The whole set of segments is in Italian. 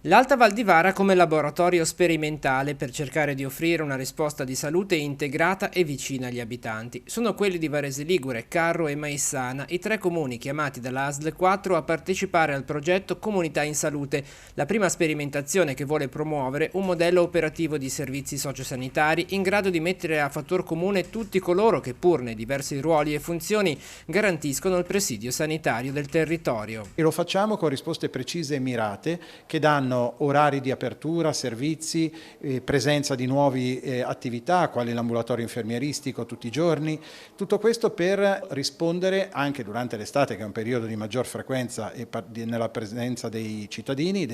L'Alta Val di Vara come laboratorio sperimentale per cercare di offrire una risposta di salute integrata e vicina agli abitanti. Sono quelli di Varese Ligure, Carro e Maissana, i tre comuni chiamati dalla ASL 4 a partecipare al progetto Comunità in Salute, la prima sperimentazione che vuole promuovere un modello operativo di servizi sociosanitari in grado di mettere a fattor comune tutti coloro che, pur nei diversi ruoli e funzioni, garantiscono il presidio sanitario del territorio. E lo facciamo con risposte precise e mirate che danno orari di apertura, servizi, presenza di nuove attività quali l'ambulatorio infermieristico tutti i giorni, tutto questo per rispondere anche durante l'estate, che è un periodo di maggior frequenza e nella presenza dei cittadini,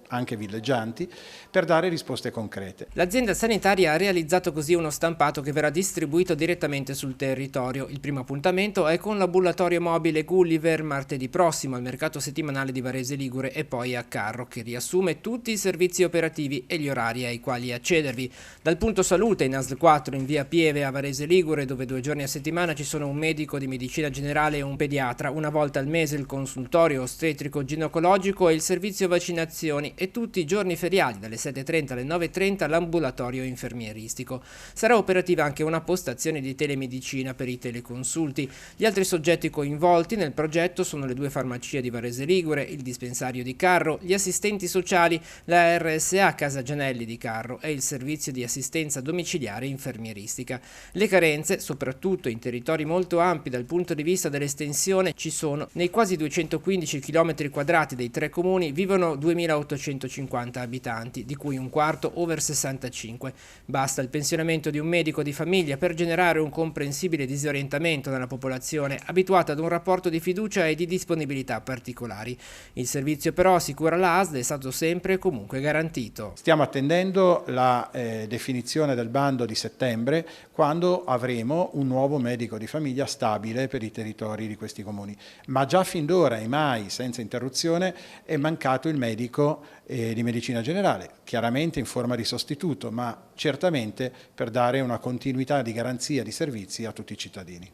anche villeggianti, per dare risposte concrete. L'azienda sanitaria ha realizzato così uno stampato che verrà distribuito direttamente sul territorio. Il primo appuntamento è con l'ambulatorio mobile Gulliver martedì prossimo al mercato settimanale di Varese Ligure e poi a Carro, che riassume tutti i servizi operativi e gli orari ai quali accedervi. Dal punto salute in ASL 4 in via Pieve a Varese Ligure, dove 2 giorni a settimana ci sono un medico di medicina generale e un pediatra, una volta al mese il consultorio ostetrico ginecologico e il servizio vaccinazioni e tutti i giorni feriali dalle 7:30 alle 9:30 l'ambulatorio infermieristico. Sarà operativa anche una postazione di telemedicina per i teleconsulti. Gli altri soggetti coinvolti nel progetto sono le 2 farmacie di Varese Ligure, il dispensario di Carro, gli assistenti sociali, la RSA Casa Gianelli di Carro e il servizio di assistenza domiciliare infermieristica. Le carenze, soprattutto in territori molto ampi dal punto di vista dell'estensione, ci sono. Nei quasi 215 km² dei 3 comuni vivono 2.850 abitanti, di cui un quarto over 65. Basta il pensionamento di un medico di famiglia per generare un comprensibile disorientamento nella popolazione, abituata ad un rapporto di fiducia e di disponibilità particolari. Il servizio però, assicura la ASL, è stato sempre e comunque garantito. Stiamo attendendo la definizione del bando di settembre, quando avremo un nuovo medico di famiglia stabile per i territori di questi comuni. Ma già fin d'ora e mai senza interruzione è mancato il medico di medicina generale, chiaramente in forma di sostituto, ma certamente per dare una continuità di garanzia di servizi a tutti i cittadini.